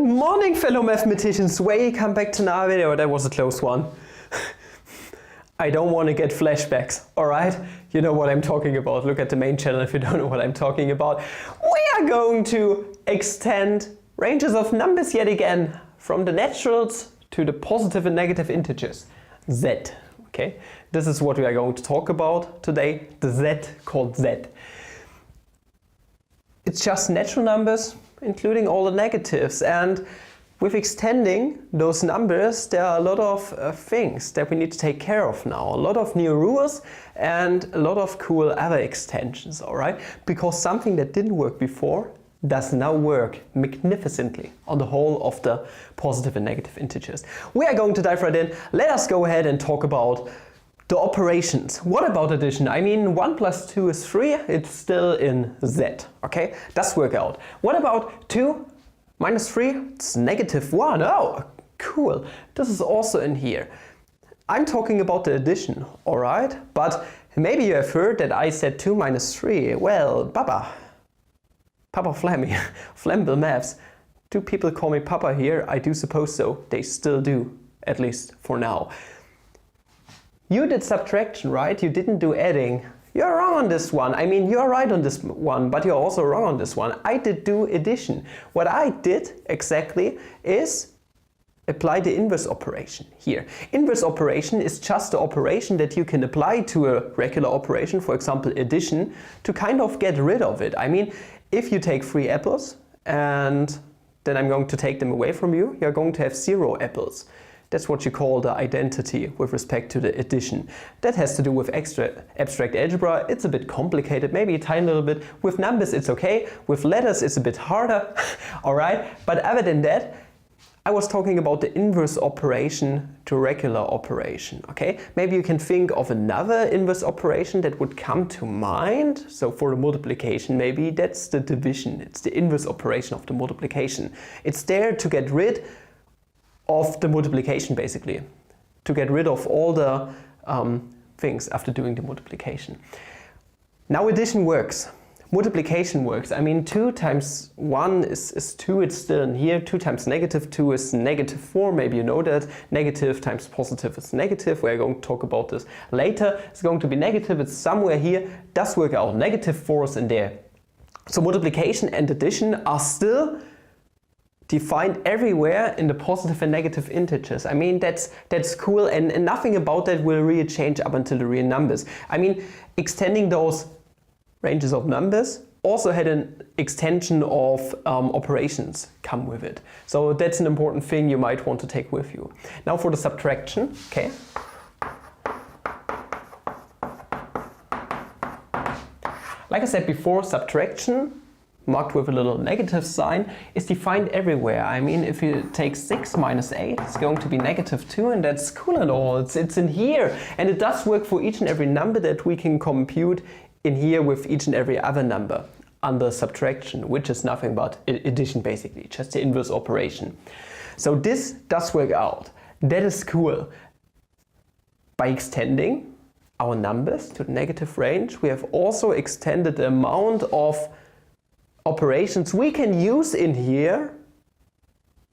Good morning, fellow mathematicians. Welcome back to another video. That was a close one. I don't want to get flashbacks, alright? You know what I'm talking about. Look at the main channel if you don't know what I'm talking about. We are going to extend ranges of numbers yet again from the naturals to the positive and negative integers. Z, okay? This is what we are going to talk about today, the Z called Z. It's just natural numbers, including all the negatives, and with extending those numbers there are a lot of things that we need to take care of now. A lot of new rules and a lot of cool other extensions, alright? Because something that didn't work before does now work magnificently on the whole of the positive and negative integers. We are going to dive right in. Let us go ahead and talk about the operations. What about addition? I mean, 1 plus 2 is 3, it's still in Z, okay? Does work out. What about 2 minus 3? It's negative 1. Oh, cool. This is also in here. I'm talking about the addition, alright? But maybe you have heard that I said 2 minus 3. Well, Papa Flammy, Flammable Maths. Do people call me Papa here? I do suppose so. They still do, at least for now. You did subtraction, right? You didn't do adding. You're wrong on this one. I mean, you're right on this one, but you're also wrong on this one. I did do addition. What I did exactly is apply the inverse operation here. Inverse operation is just the operation that you can apply to a regular operation, for example addition, to kind of get rid of it. I mean, if you take 3 apples and then I'm going to take them away from you, you're going to have 0 apples. That's what you call the identity with respect to the addition. That has to do with abstract algebra. It's a bit complicated, maybe a tiny little bit. With numbers it's okay, with letters it's a bit harder, alright? But other than that, I was talking about the inverse operation to regular operation, okay? Maybe you can think of another inverse operation that would come to mind. So for the multiplication, maybe that's the division. It's the inverse operation of the multiplication. It's there to get rid of the multiplication, basically, to get rid of all the things after doing the multiplication. Now addition works, multiplication works. I mean, 2 times 1 is 2, it's still in here. 2 times negative 2 is negative 4, maybe you know that. Negative times positive is negative. We're going to talk about this later. It's going to be negative, it's somewhere here. Does work out, negative 4 is in there. So multiplication and addition are still defined everywhere in the positive and negative integers. I mean, that's cool, and nothing about that will really change up until the real numbers. I mean, extending those ranges of numbers also had an extension of operations come with it. So that's an important thing you might want to take with you. Now for the subtraction, okay? Like I said before, subtraction, marked with a little negative sign, is defined everywhere. I mean, if you take 6 minus 8, it's going to be negative 2, and that's cool and all. It's in here, and it does work for each and every number that we can compute in here with each and every other number under subtraction, which is nothing but addition basically, just the inverse operation. So this does work out. That is cool. By extending our numbers to the negative range, we have also extended the amount of operations we can use in here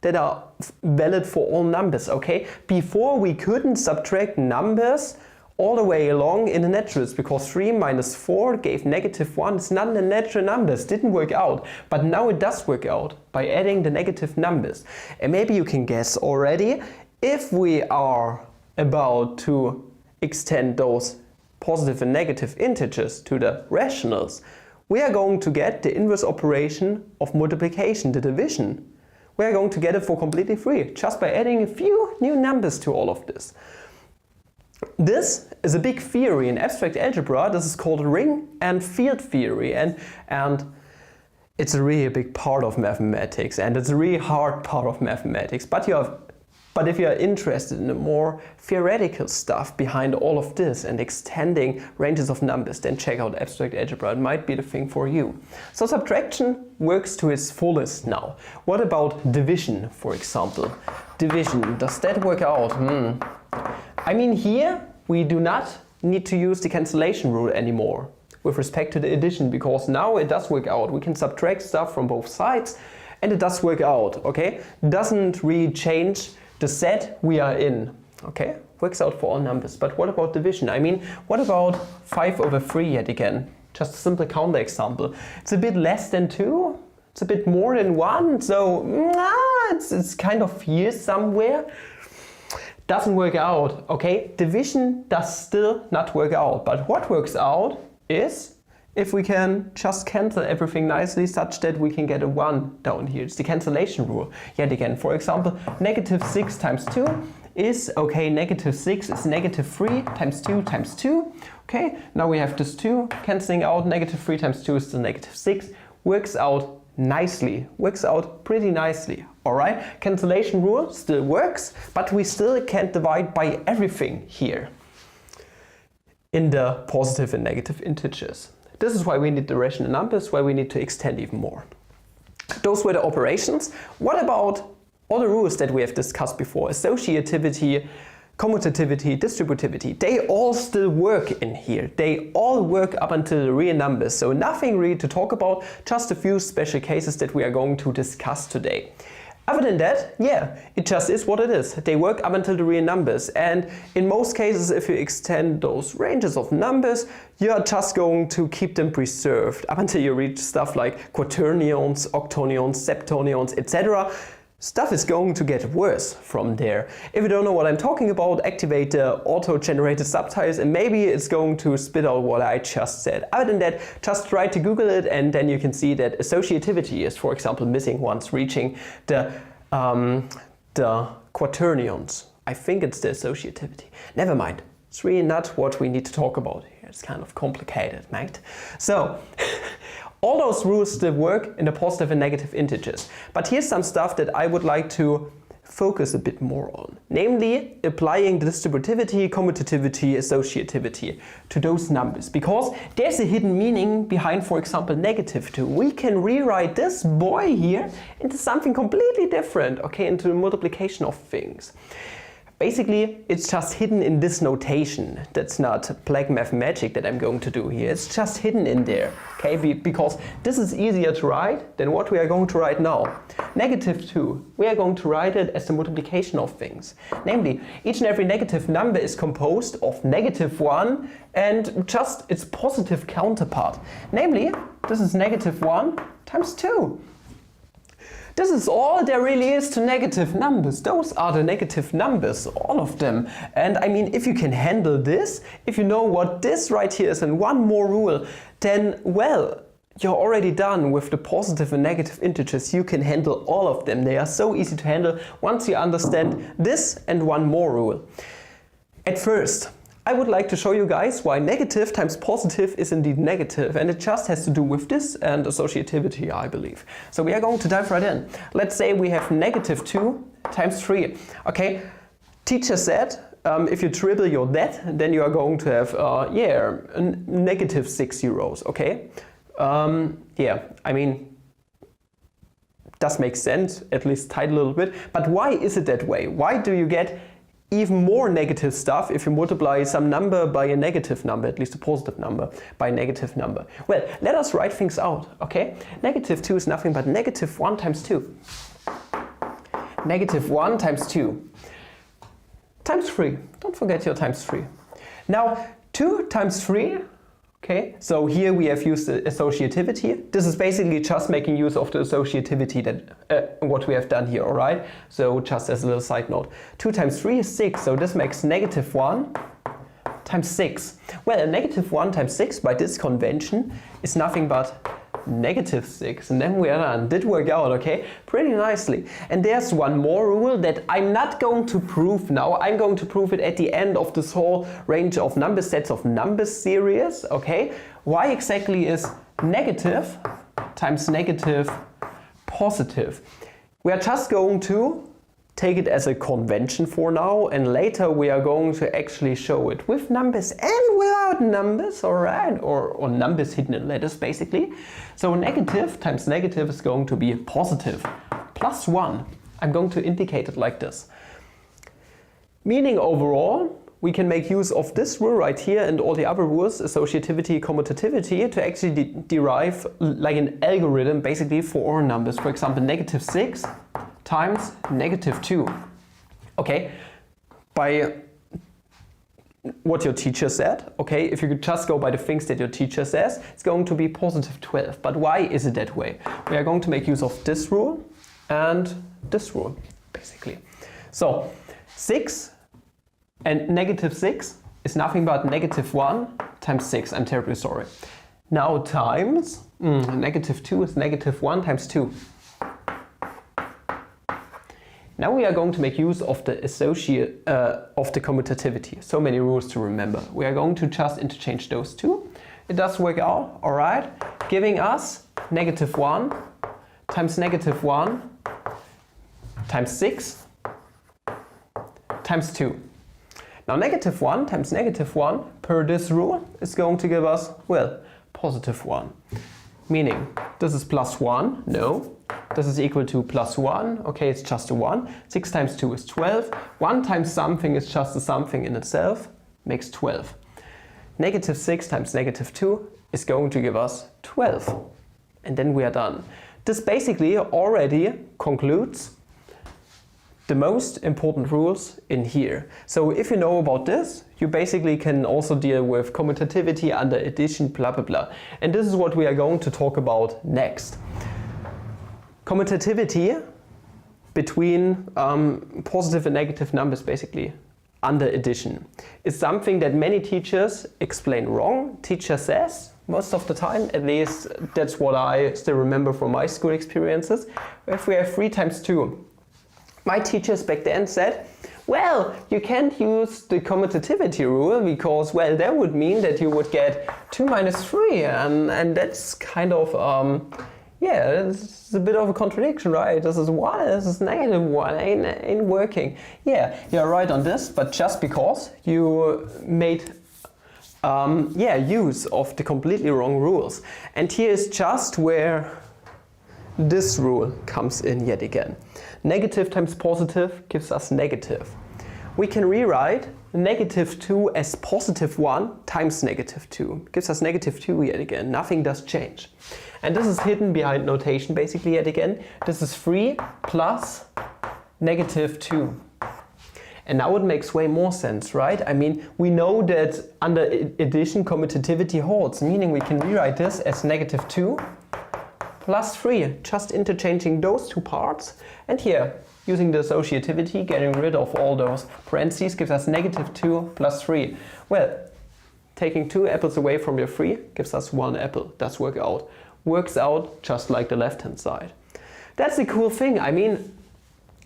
that are valid for all numbers, okay? Before we couldn't subtract numbers all the way along in the naturals because 3 minus 4 gave negative 1. It's not in the natural numbers, didn't work out. But now it does work out by adding the negative numbers. And maybe you can guess already, if we are about to extend those positive and negative integers to the rationals, we are going to get the inverse operation of multiplication, the division. We are going to get it for completely free, just by adding a few new numbers to all of this. This is a big theory in abstract algebra. This is called ring and field theory, and it's a really big part of mathematics, and it's a really hard part of mathematics. But if you are interested in the more theoretical stuff behind all of this and extending ranges of numbers, then check out abstract algebra. It might be the thing for you. So subtraction works to its fullest now. What about division, for example? Division, does that work out? I mean, here we do not need to use the cancellation rule anymore with respect to the addition, because now it does work out. We can subtract stuff from both sides And it does work out, okay? Doesn't really change the set we are in, okay? Works out for all numbers. But what about division? I mean, what about 5/3 yet again? Just a simple counter example. It's a bit less than 2. It's a bit more than 1. So it's kind of here somewhere. Doesn't work out, okay? Division does still not work out. But what works out is if we can just cancel everything nicely such that we can get a 1 down here. It's the cancellation rule. Yet again, for example, -6 times 2 is, okay, -6 is -3 times 2 times 2. Okay, now we have this 2 cancelling out. -3 times 2 is still -6. Works out nicely. Works out pretty nicely. Alright, cancellation rule still works, but we still can't divide by everything here in the positive and negative integers. This is why we need the rational numbers, why we need to extend even more. Those were the operations. What about all the rules that we have discussed before? Associativity, commutativity, distributivity. They all still work in here. They all work up until the real numbers. So nothing really to talk about, just a few special cases that we are going to discuss today. Other than that, yeah, it just is what it is. They work up until the real numbers, and in most cases, if you extend those ranges of numbers, you are just going to keep them preserved up until you reach stuff like quaternions, octonions, septonions, etc. Stuff is going to get worse from there. If you don't know what I'm talking about, activate the auto-generated subtitles and maybe it's going to spit out what I just said. Other than that, just try to Google it and then you can see that associativity is, for example, missing once reaching the quaternions. I think it's the associativity. Never mind. It's really not what we need to talk about here. It's kind of complicated, mate. So, all those rules still work in the positive and negative integers. But here's some stuff that I would like to focus a bit more on. Namely, applying the distributivity, commutativity, associativity to those numbers. Because there's a hidden meaning behind, for example, -2. We can rewrite this boy here into something completely different, okay, into the multiplication of things. Basically, it's just hidden in this notation. That's not black math magic that I'm going to do here. It's just hidden in there, okay? Because this is easier to write than what we are going to write now. -2, we are going to write it as the multiplication of things. Namely, each and every negative number is composed of -1 and just its positive counterpart. Namely, this is -1 times 2. This is all there really is to negative numbers. Those are the negative numbers, all of them. And I mean, if you can handle this, if you know what this right here is and one more rule, then well, you're already done with the positive and negative integers. You can handle all of them. They are so easy to handle once you understand this and one more rule. At first, I would like to show you guys why negative times positive is indeed negative, and it just has to do with this and associativity, I believe. So we are going to dive right in. Let's say we have -2 times 3. Okay, teacher said if you triple your that, then you are going to have -6 zeros. Okay, yeah, I mean, does make sense, at least tight a little bit. But why is it that way? Why do you get even more negative stuff if you multiply some number by a negative number, at least a positive number, by a negative number? Well, let us write things out, okay? -2 is nothing but -1 times 2. -1 times 2 times 3. Don't forget your times 3. Now, 2 times 3, okay, so here we have used the associativity. This is basically just making use of the associativity that what we have done here, all right? So just as a little side note, 2 times 3 is 6, so this makes -1 times 6. Well, a -1 times 6 by this convention is nothing but -6, and then we are done. Did work out, okay? Pretty nicely. And there's one more rule that I'm not going to prove now. I'm going to prove it at the end of this whole range of number sets of numbers series, okay? Why exactly is negative times negative positive? We are just going to take it as a convention for now, and later we are going to actually show it with numbers and without numbers, alright? Or numbers hidden in letters, basically. So negative times negative is going to be positive +1. I'm going to indicate it like this. Meaning overall, we can make use of this rule right here and all the other rules, associativity, commutativity, to actually derive like an algorithm basically for all numbers. For example, -6 times -2. Okay, by what your teacher said, okay, if you could just go by the things that your teacher says, it's going to be +12. But why is it that way? We are going to make use of this rule and this rule, basically. So 6 and -6 is nothing but -1 times 6. I'm terribly sorry. Now times -2 is -1 times 2. Now we are going to make use of the commutativity. So many rules to remember. We are going to just interchange those two. It does work out, all right, giving us -1 times -1 times 6 times 2. Now -1 times -1 per this rule is going to give us, well, +1. Meaning, this is +1, no. This is equal to +1, okay, it's just a 1. 6 times 2 is 12. 1 times something is just a something in itself, makes 12. -6 times -2 is going to give us 12. And then we are done. This basically already concludes the most important rules in here. So if you know about this, you basically can also deal with commutativity under addition, blah blah blah. And this is what we are going to talk about next. Commutativity between positive and negative numbers, basically under addition, is something that many teachers explain wrong. Teacher says most of the time, at least that's what I still remember from my school experiences. If we have 3 times 2, my teachers back then said, well, you can't use the commutativity rule because, well, that would mean that you would get 2 minus 3, and that's kind of, yeah, it's a bit of a contradiction, right? This is 1, this is -1, ain't working. Yeah, you're right on this, but just because you made use of the completely wrong rules. And here is just where this rule comes in yet again. Negative times positive gives us negative. We can rewrite -2 as +1 times -2. Gives us -2 yet again. Nothing does change. And this is hidden behind notation basically yet again. This is 3 plus -2. And now it makes way more sense, right? I mean, we know that under addition commutativity holds, meaning we can rewrite this as -2 plus 3, just interchanging those two parts. And here, using the associativity, getting rid of all those parentheses gives us -2 plus 3. Well, taking 2 apples away from your 3 gives us 1 apple. Does work out. Works out just like the left-hand side. That's the cool thing. I mean,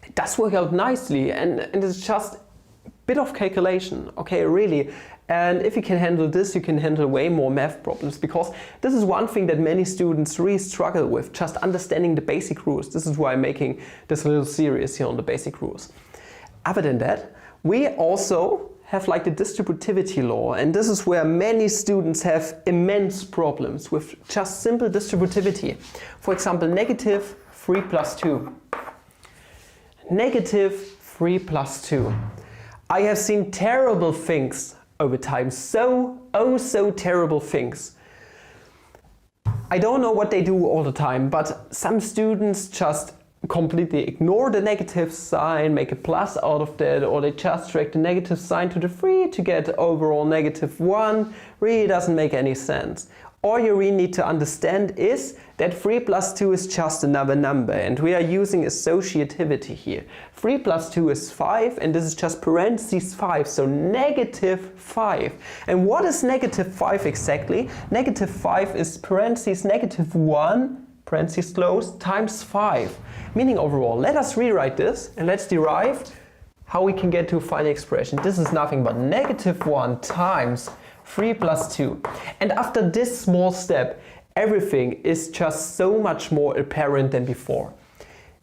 it does work out nicely, and it's just a bit of calculation, okay, really. And if you can handle this, you can handle way more math problems, because this is one thing that many students really struggle with, just understanding the basic rules. This is why I'm making this little series here on the basic rules. Other than that, we also have like the distributivity law, and this is where many students have immense problems with just simple distributivity. For example, -3 plus 2. -3 plus 2. I have seen terrible things over time, so terrible things. I don't know what they do all the time, but some students just completely ignore the negative sign, make a plus out of that, or they just drag the negative sign to the 3 to get overall -1. Really doesn't make any sense. All you really need to understand is that 3 plus 2 is just another number, and we are using associativity here. 3 plus 2 is 5, and this is just parentheses 5, so -5. And what is -5 exactly? -5 is parentheses -1, parentheses closed, times 5. Meaning overall, let us rewrite this, and let's derive how we can get to a final expression. This is nothing but -1 times 3 plus 2. And after this small step, everything is just so much more apparent than before.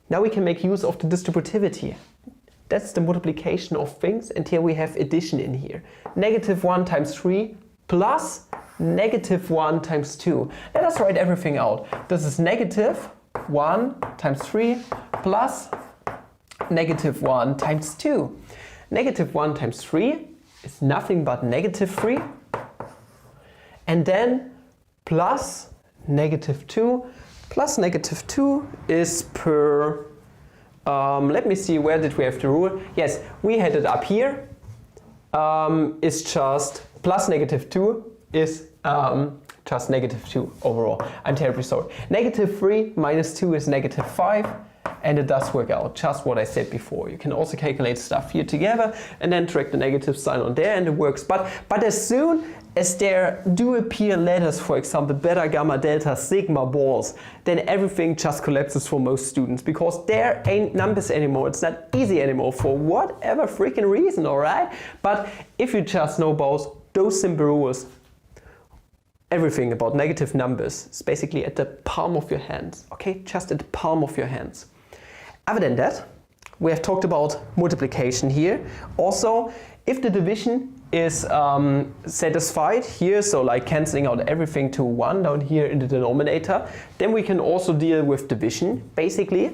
Now we can make use of the distributivity. That's the multiplication of things, and here we have addition in here. -1 times 3 plus -1 times 2. Let us write everything out. This is -1 times 3 plus -1 times 2. -1 times 3 is nothing but -3. And then plus -2. Plus -2 is per, let me see, where did we have the rule? Yes, we had it up here. It's just plus -2 is just -2 overall. I'm terribly sorry. -3 minus 2 is -5. And it does work out, just what I said before. You can also calculate stuff here together and then track the negative sign on there and it works. But as soon as there do appear letters, for example, beta, gamma, delta, sigma balls, then everything just collapses for most students because there ain't numbers anymore. It's not easy anymore for whatever freaking reason, alright? But if you just know about those simple rules, everything about negative numbers is basically at the palm of your hands, okay? Just at the palm of your hands. Other than that, we have talked about multiplication here. Also, if the division is satisfied here, so like cancelling out everything to 1 down here in the denominator, then we can also deal with division, basically.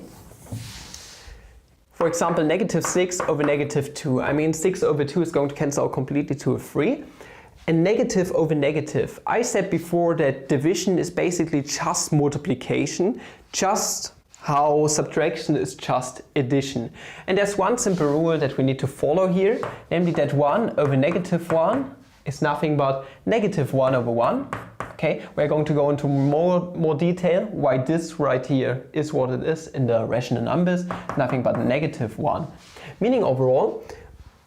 For example, -6 over -2. I mean, 6 over 2 is going to cancel out completely to a 3. And negative over negative. I said before that division is basically just multiplication, just how subtraction is just addition. And there's one simple rule that we need to follow here, namely that 1 over -1 is nothing but -1 over 1. Okay, we're going to go into more detail why this right here is what it is in the rational numbers, nothing but -1. Meaning overall,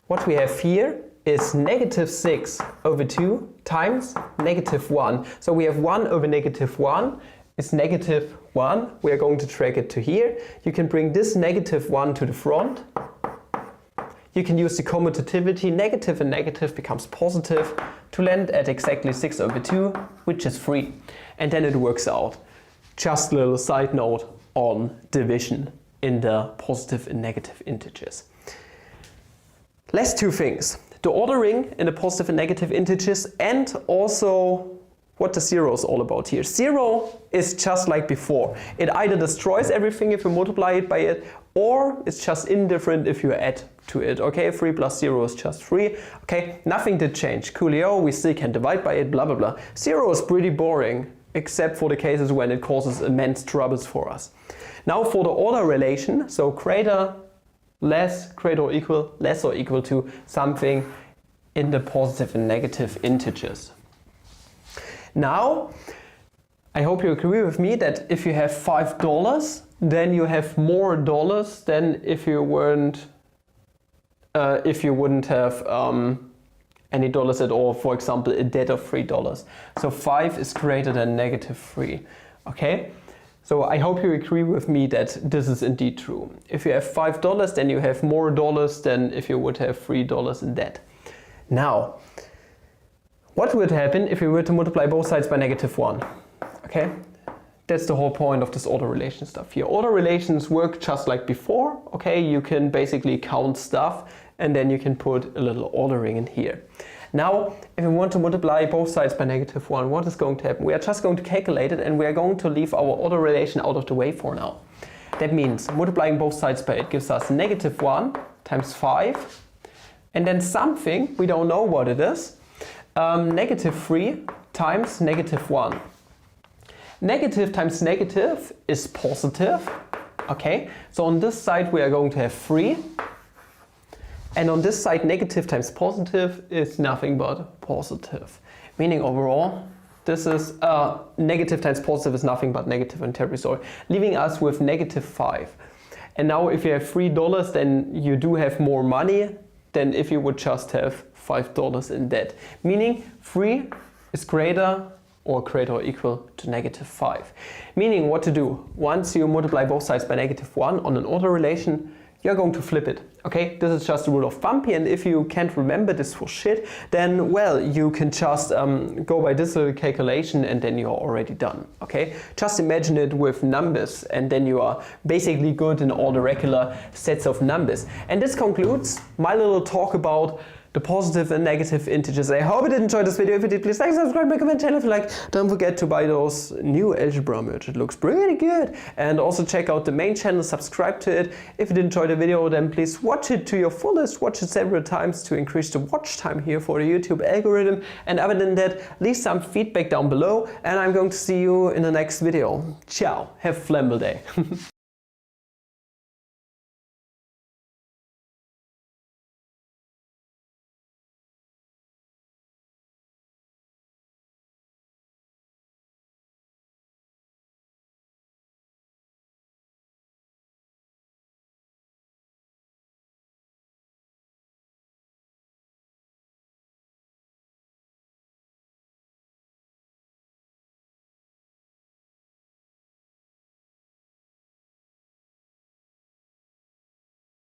what we have here is -6 over 2 times -1. So we have 1 over -1 is -1. We are going to drag it to here. You can bring this -1 to the front. You can use the commutativity. Negative and negative becomes positive to land at exactly 6 over 2, which is 3. And then it works out. Just a little side note on division in the positive and negative integers. Last two things. The ordering in the positive and negative integers, and also what the 0 is all about here. 0 is just like before. It either destroys everything if you multiply it by it, or it's just indifferent if you add to it. Okay, 3 plus 0 is just 3. Okay, nothing did change. Coolio, we still can divide by it, blah blah blah. 0 is pretty boring, except for the cases when it causes immense troubles for us. Now for the order relation, so greater, less, greater or equal, less or equal to something in the positive and negative integers. Now, I hope you agree with me that if you have $5, then you have more dollars than if you wouldn't have any dollars at all. For example, a debt of $3. So 5 is greater than -3. Okay. So I hope you agree with me that this is indeed true. If you have $5, then you have more dollars than if you would have $3 in debt. Now, what would happen if we were to multiply both sides by -1? Okay, that's the whole point of this order relation stuff here. Order relations work just like before. Okay, you can basically count stuff and then you can put a little ordering in here. Now, if we want to multiply both sides by -1, what is going to happen? We are just going to calculate it and we are going to leave our order relation out of the way for now. That means multiplying both sides by it gives us -1 times 5 and then something, we don't know what it is, -3 times -1. Negative times negative is positive. Okay, so on this side we are going to have 3. And on this side, negative times positive is nothing but positive. Meaning overall, this is negative times positive is nothing but negative, and terribly sorry, leaving us with -5. And now if you have $3, then you do have more money than if you would just have $5 in debt. Meaning 3 is greater or equal to -5. Meaning what to do? Once you multiply both sides by -1 on an order relation, you're going to flip it. Okay, this is just a rule of thumb here, and if you can't remember this for shit, then well, you can just go by this little calculation and then you're already done. Okay, just imagine it with numbers and then you are basically good in all the regular sets of numbers. And this concludes my little talk about the positive and negative integers. I hope you did enjoy this video. If you did, please like, subscribe, recommend channel. If you like, don't forget to buy those new algebra merch. It looks pretty good. And also check out the main channel, subscribe to it. If you did enjoy the video, then please watch it to your fullest. Watch it several times to increase the watch time here for the YouTube algorithm. And other than that, leave some feedback down below. And I'm going to see you in the next video. Ciao. Have a Flammy day.